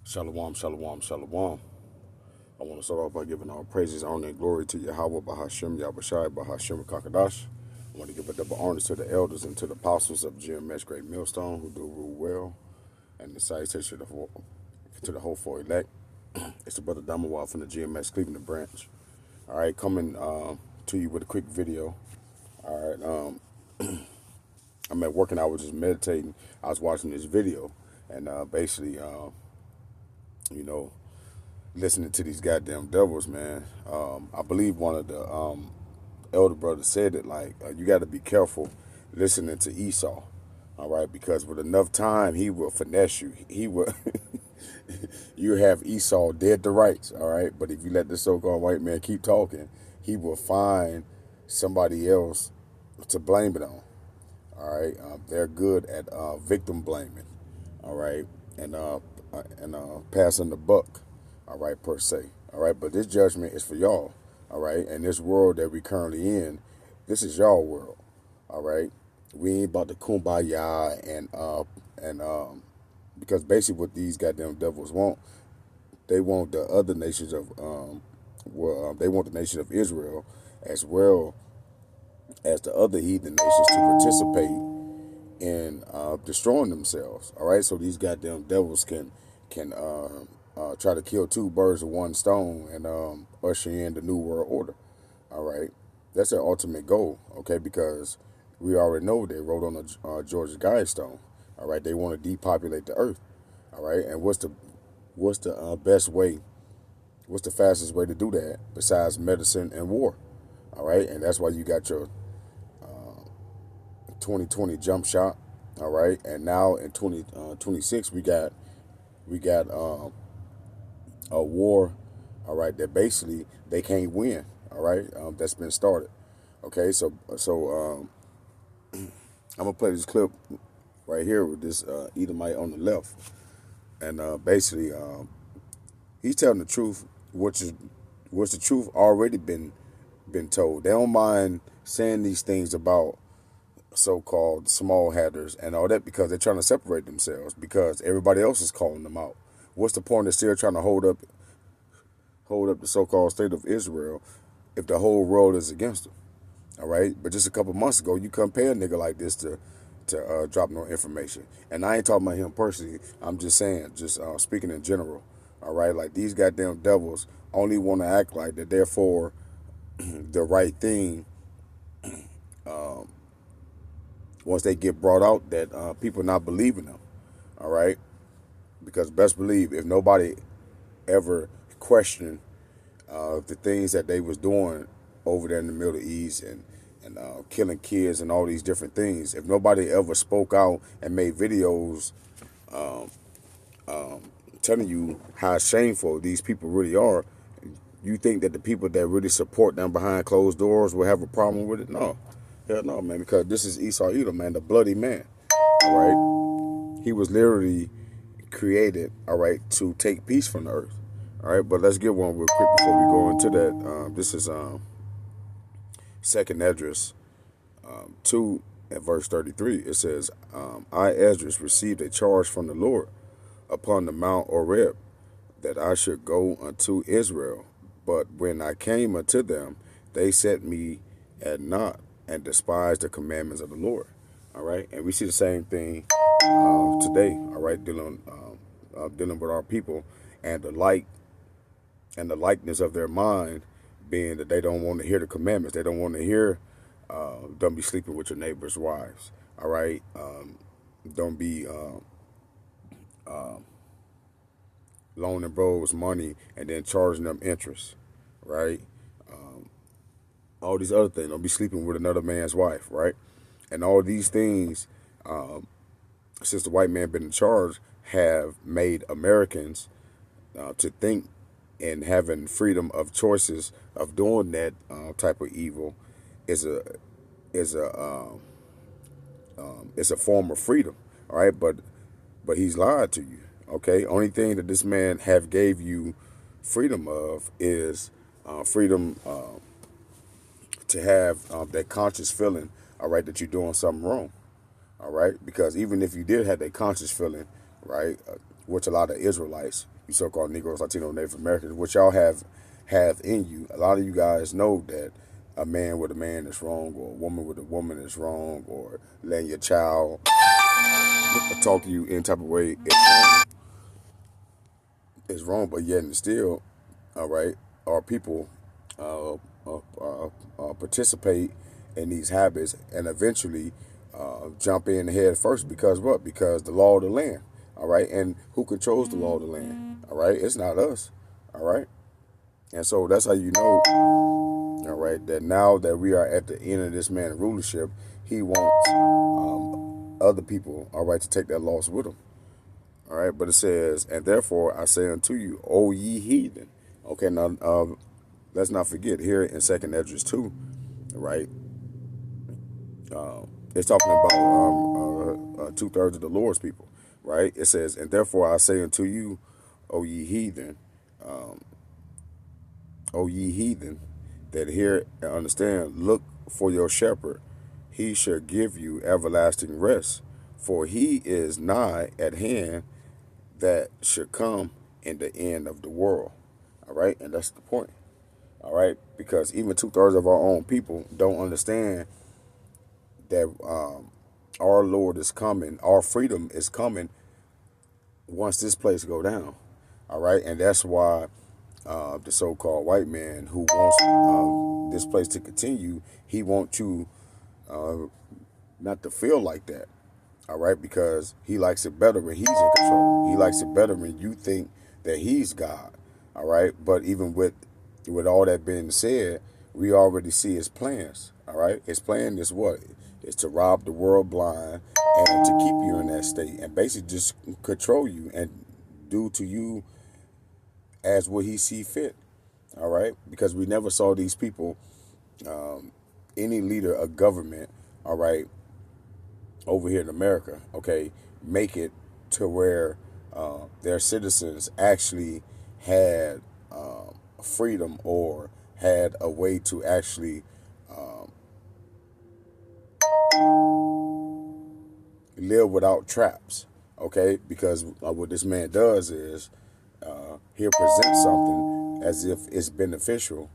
Shalom, shalom, shalom. I want to start off by giving all praises, honor, and glory to Yahweh, Bahashem, Yahushai, Bahashem, Kakadash. I want to give a double honor to the elders and to the apostles of GMS Great Millstone who do rule well, and the salutation to the whole elect. It's the brother Damawa from the GMS Cleveland branch. All right, coming to you with a quick video. All right, I'm at work and I was just meditating. I was watching this video, and basically, you know, listening to these goddamn devils, man. I believe one of the elder brothers said it, like, you got to be careful listening to Esau, all right? Because with enough time, he will finesse you. He will, you have Esau dead to rights, all right? But if you let this so-called white man keep talking, he will find somebody else to blame it on, all right? They're good at victim blaming, all right? And passing the buck, all right, per se. All right, but this judgment is for y'all. All right, and this world that we currently in, this is y'all world. All right, we ain't about to kumbaya and because basically what these goddamn devils want, they want the other nations of they want the nation of Israel as well as the other heathen nations to participate in destroying themselves. All right, so these goddamn devils can try to kill two birds with one stone and usher in the new world order. All right, that's their ultimate goal. Okay, because we already know they wrote on the Georgia Guidestone. All right, they want to depopulate the earth. All right, and what's the best way? What's the fastest way to do that besides medicine and war? All right, and that's why you got your 2020 jump shot. All right, and now in 2026 we got a war, all right, that basically they can't win, all right, that's been started. Okay, so I'm gonna play this clip right here with this Edomite on the left, and basically he's telling the truth, which the truth already been told. They don't mind saying these things about so-called small hatters and all that because they're trying to separate themselves because everybody else is calling them out. What's the point of still trying to hold up the so-called state of Israel if the whole world is against them? All right, but just a couple months ago, you couldn't pay a nigga like this to drop no information. And I ain't talking about him personally. I'm just saying, just speaking in general. All right, like these goddamn devils only want to act like that they're for the right thing. Once they get brought out, that people not believing them. All right, because best believe if nobody ever questioned the things that they was doing over there in the Middle East and killing kids and all these different things. If nobody ever spoke out and made videos telling you how shameful these people really are, you think that the people that really support them behind closed doors will have a problem with it? No. Hell no, man, because this is Esau Edom, man, the bloody man. All right? He was literally created, all right, to take peace from the earth. All right, but let's get one real quick before we go into that. This is Second Esdras 2 at verse 33. It says, I, Esdras, received a charge from the Lord upon the Mount Oreb that I should go unto Israel. But when I came unto them, they set me at naught and despised the commandments of the Lord. All right, and we see the same thing today. All right, dealing with our people and the likeness of their mind being that they don't want to hear the commandments. They don't want to hear, don't be sleeping with your neighbor's wives. All right, don't be loaning bros money and then charging them interest. Right, all these other things. Don't be sleeping with another man's wife. Right, and all these things, since the white man been in charge, have made Americans to think and having freedom of choices of doing that type of evil is a is a it's a form of freedom. All right, but he's lied to you. Okay, only thing that this man have gave you freedom of is freedom to have that conscious feeling. All right, that you're doing something wrong. All right, because even if you did have that conscious feeling, right, which a lot of Israelites, you so-called Negroes, Latino, Native Americans, which y'all have in you. A lot of you guys know that a man with a man is wrong, or a woman with a woman is wrong, or letting your child talk to you in type of way is wrong. Is wrong, but yet and still, all right, our people participate in these habits and eventually jump in head first because what? Because the law of the land, all right, and who controls the law of the land, all right? It's not us, all right, and so that's how you know, all right, that now that we are at the end of this man's rulership, he wants other people, all right, to take that loss with him. All right, but it says, and therefore I say unto you, O ye heathen. Okay, now let's not forget here in Second Esdras 2, right? It's talking about 2/3 of the Lord's people, right? It says, and therefore I say unto you, O ye heathen, O ye heathen, that hear and understand, look for your shepherd. He shall give you everlasting rest, for he is nigh at hand that should come in the end of the world. All right, and that's the point. All right, because even 2/3 of our own people don't understand that our Lord is coming, our freedom is coming once this place go down. All right, and that's why the so-called white man who wants this place to continue, he wants you not to feel like that. All right, because he likes it better when he's in control. He likes it better when you think that he's God. All right, but even with all that being said, we already see his plans. All right, his plan is what? Is to rob the world blind and to keep you in that state and basically just control you and do to you as what he see fit. All right, because we never saw these people, any leader of government, all right, over here in America, okay, make it to where their citizens actually had freedom or had a way to actually live without traps, okay? Because what this man does is he'll present something as if it's beneficial,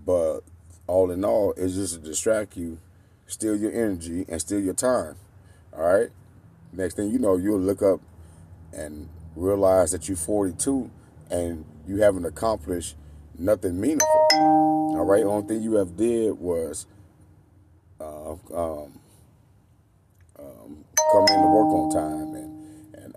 but all in all, it's just to distract you, steal your energy, and steal your time, all right? Next thing you know, you'll look up and realize that you're 42 and you haven't accomplished nothing meaningful. All right, only thing you have did was come in to work on time and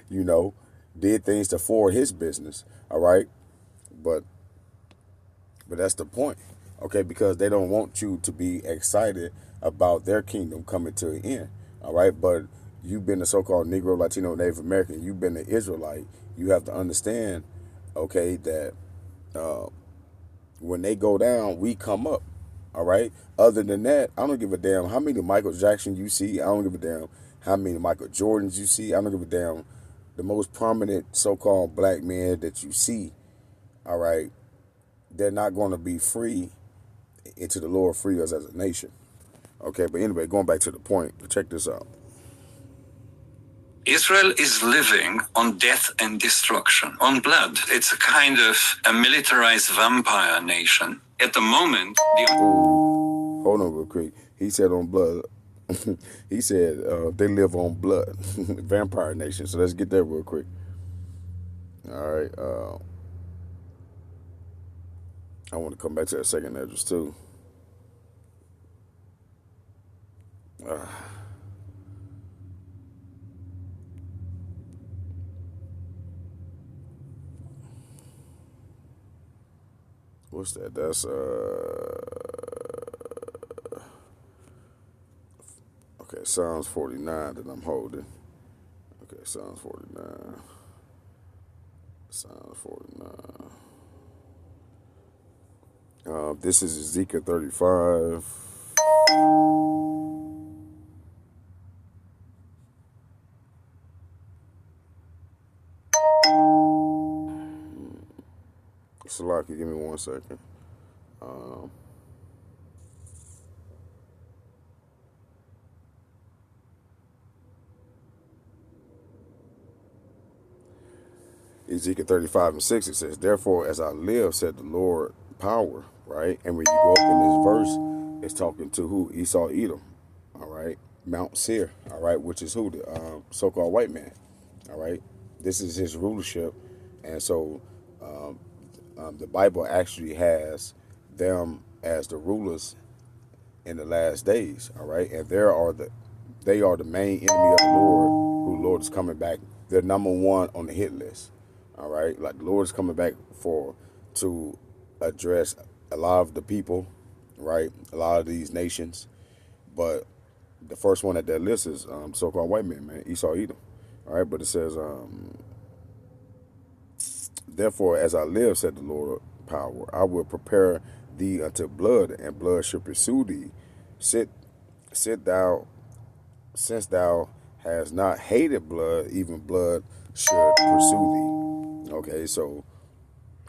you know, did things to forward his business. All right, but that's the point. Okay, because they don't want you to be excited about their kingdom coming to an end. All right, but you've been a so-called Negro, Latino, Native American. You've been an Israelite. You have to understand, okay, that when they go down, we come up. All right. Other than that, I don't give a damn how many Michael Jackson you see. I don't give a damn how many Michael Jordans you see. I don't give a damn the most prominent so-called black men that you see. All right. They're not going to be free into the Lord free us as a nation. Okay. But anyway, going back to the point, check this out. Israel is living on death and destruction, on blood. It's a kind of a militarized vampire nation. At the moment, Hold on real quick. He said on blood. He said they live on blood. Vampire nation. So let's get that real quick. All right. I want to come back to that second address too. What's that? That's okay, Psalms 49 that I'm holding. Okay, Psalms 49. Psalms 49. This is Ezekiel 35. Salaki, give me 1 second. Ezekiel 35:6, it says, therefore, as I live, said the Lord, power, right? And when you go up in this verse, it's talking to who? Esau, Edom, all right? Mount Seir, all right, which is who? The so-called white man, all right? This is his rulership. And so the Bible actually has them as the rulers in the last days, all right? And they are the main enemy of the Lord, who Lord is coming back. They're number one on the hit list, all right? Like the Lord is coming back to address a lot of the people, right? A lot of these nations. But the first one at that list is so-called white man, Esau, Edom, all right? But it says, therefore, as I live, said the Lord power, I will prepare thee unto blood, and blood shall pursue thee. Sit thou, since thou hast not hated blood, even blood should pursue thee. Okay, so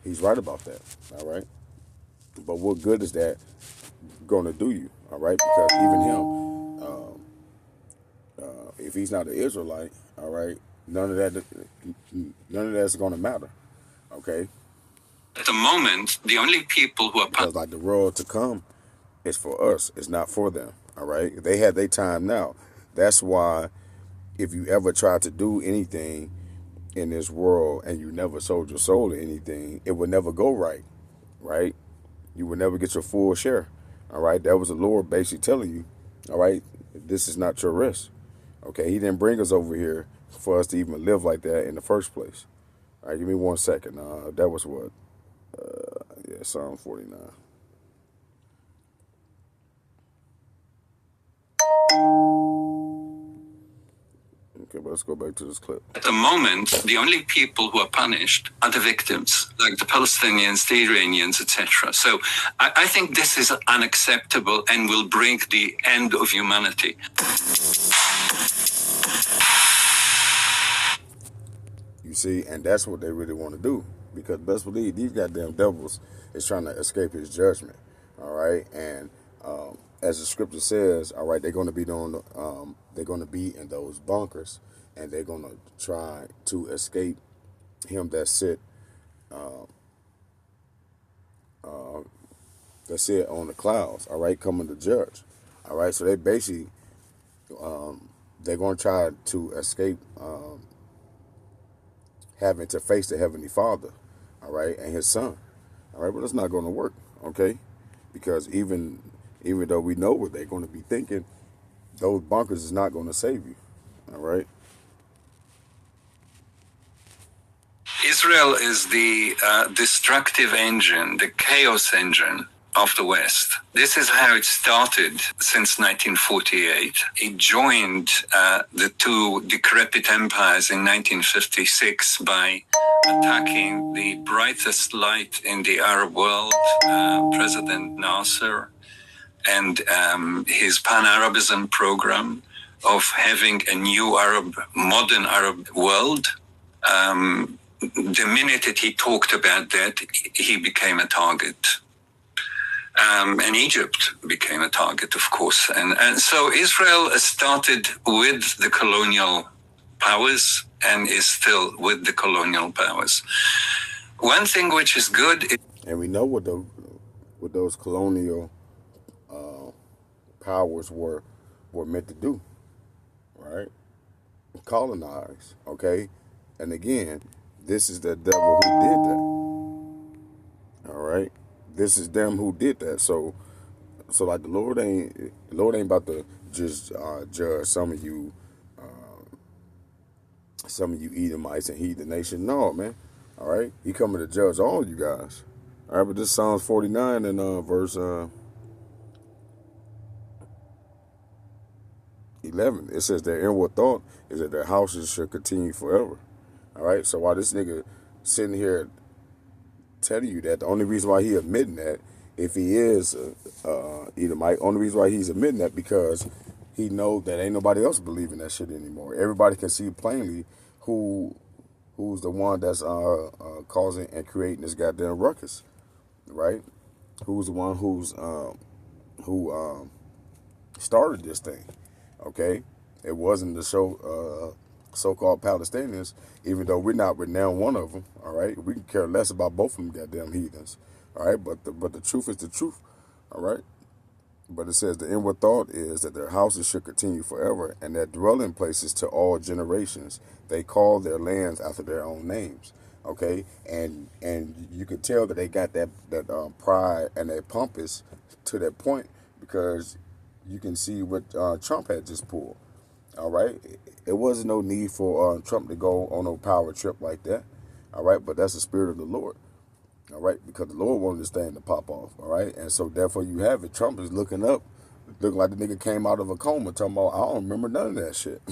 he's right about that, all right? But what good is that going to do you, all right? Because even him, if he's not an Israelite, all right, none of that's going to matter, okay? At the moment, the only people who are Because like the world to come is for us. It's not for them. All right. They had their time now. That's why if you ever try to do anything in this world and you never sold your soul to anything, it would never go right. Right. You would never get your full share. All right. That was the Lord basically telling you, all right, this is not your rest. Okay. He didn't bring us over here for us to even live like that in the first place. All right. Give me 1 second. That was what? Psalm 49. Okay, but let's go back to this clip. At the moment, the only people who are punished are the victims, like the Palestinians, the Iranians, etc. So I think this is unacceptable and will bring the end of humanity. You see, and that's what they really want to do. Because best believe these goddamn devils is trying to escape his judgment. All right. And as the scripture says, all right, they're going to be doing, they're going to be in those bunkers, and they're going to try to escape him that sit on the clouds. All right, coming to judge. All right. So they basically they're going to try to escape having to face the Heavenly Father, all right, and his son, all right, but it's not going to work, okay, because even though we know what they're going to be thinking, those bunkers is not going to save you, all right. Israel is the destructive engine, the chaos engine of the West. This is how it started since 1948. It joined the two decrepit empires in 1956 by attacking the brightest light in the Arab world, President Nasser, and his Pan-Arabism program of having a new modern Arab world. The minute that he talked about that, he became a target. And Egypt became a target, of course. And so Israel started with the colonial powers and is still with the colonial powers. One thing which is good... And we know what those colonial powers were meant to do, right? Colonize, okay? And again, this is the devil who did that, all right? This is them who did that. So like the Lord ain't about to just judge some of you Edomites and heathen nation. No, man. All right, he coming to judge all you guys. All right, but this Psalms 49 and verse 11. It says their inward thought is that their houses should continue forever. All right, so while this nigga sitting here telling you that, the only reason why he admitting that, if he is Edomite, only reason why he's admitting that because he knows that ain't nobody else believing that shit anymore. Everybody can see plainly who's the one that's causing and creating this goddamn ruckus, right? Who's the one who started this thing? Okay, it wasn't the so-called Palestinians, even though we're not renowned one of them. All right, we can care less about both of them goddamn heathens. All right, but the truth is the truth. All right. But it says the inward thought is that their houses should continue forever, and their dwelling places to all generations. They call their lands after their own names. Okay, and you could tell that they got that pride and that pompous to that point, because you can see what Trump had just pulled. All right, it wasn't no need for Trump to go on no power trip like that. All right, but that's the spirit of the Lord. All right, because the Lord wanted this thing to pop off. All right, and so therefore you have it. Trump is looking up, looking like the nigga came out of a coma, talking about, I don't remember none of that shit.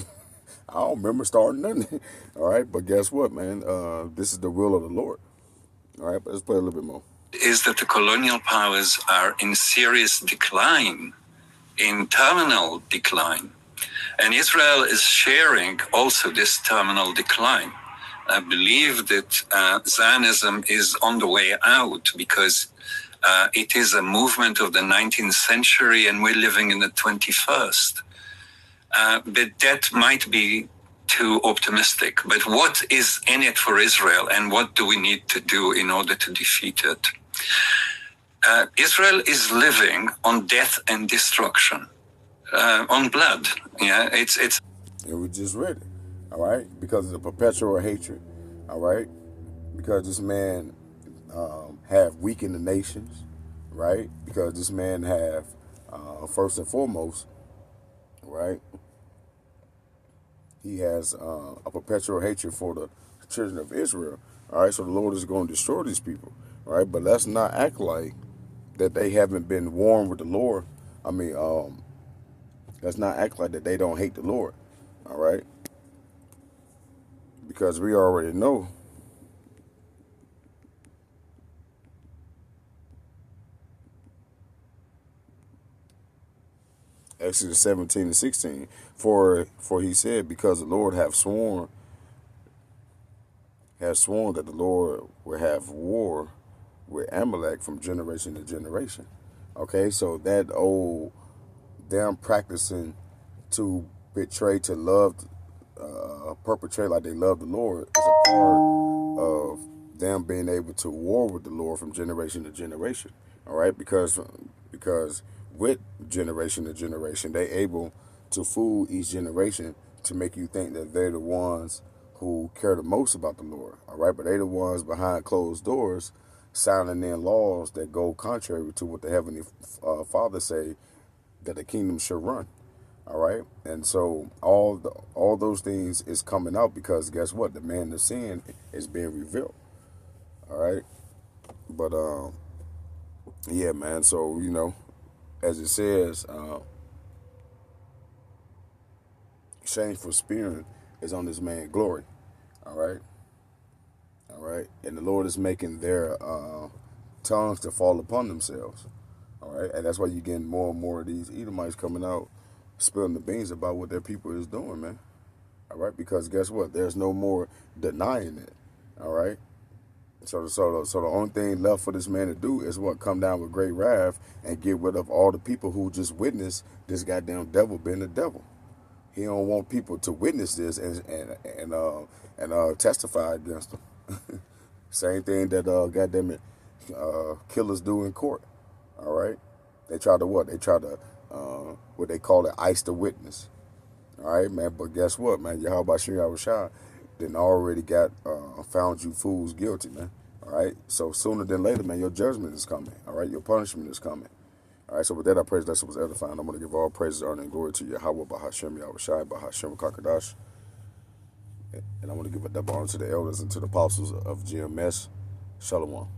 I don't remember starting nothing. All right, but guess what, man? This is the will of the Lord. All right, but let's play a little bit more. Is that the colonial powers are in serious decline, in terminal decline. And Israel is sharing also this terminal decline. I believe that Zionism is on the way out because it is a movement of the 19th century and we're living in the 21st. But that might be too optimistic. But what is in it for Israel, and what do we need to do in order to defeat it? Israel is living on death and destruction, on blood. Yeah, it's. And we just read it. All right, because of the perpetual hatred. All right, because this man have weakened the nations. Right, because this man have first and foremost, right, he has a perpetual hatred for the children of Israel. All right, so the Lord is going to destroy these people. All right, but let's not act like that they haven't been warned with the Lord. I mean, let's not act like that they don't hate the Lord. All right, because we already know Exodus 17 and 16. For he said, because the Lord has sworn that the Lord will have war with Amalek from generation to generation. Okay, so that old them practicing to betray, to love, perpetrate like they love the Lord is a part of them being able to war with the Lord from generation to generation. All right, because with generation to generation, they able to fool each generation to make you think that they're the ones who care the most about the Lord. All right, but they the ones behind closed doors signing in laws that go contrary to what the Heavenly Father say that the kingdom should run. All right, and so all those things is coming out because guess what? The man of sin is being revealed. All right, but yeah, man. So as it says, shameful spirit is on this man glory. All right. All right. And the Lord is making their tongues to fall upon themselves. All right. And that's why you're getting more and more of these Edomites coming out, spilling the beans about what their people is doing, man. All right. Because guess what? There's no more denying it. All right. So the only thing left for this man to do is what? Come down with great wrath and get rid of all the people who just witnessed this goddamn devil being the devil. He don't want people to witness this and testify against him. Same thing that goddamn it, killers do in court. All right, they try to what? They try to what they call it, ice the witness. All right, man. But guess what, man? Yahweh Shah then already got found you fools guilty, man. All right. So sooner than later, man, your judgment is coming. All right, your punishment is coming. All right, so with that, I praise that was edifying. I'm going to give all praises, honor, and glory to Yahweh, Bahashem, Yahweh Shai, Bahashem, Kakadash. And I'm going to give a double honor to the elders and to the apostles of GMS. Shalom.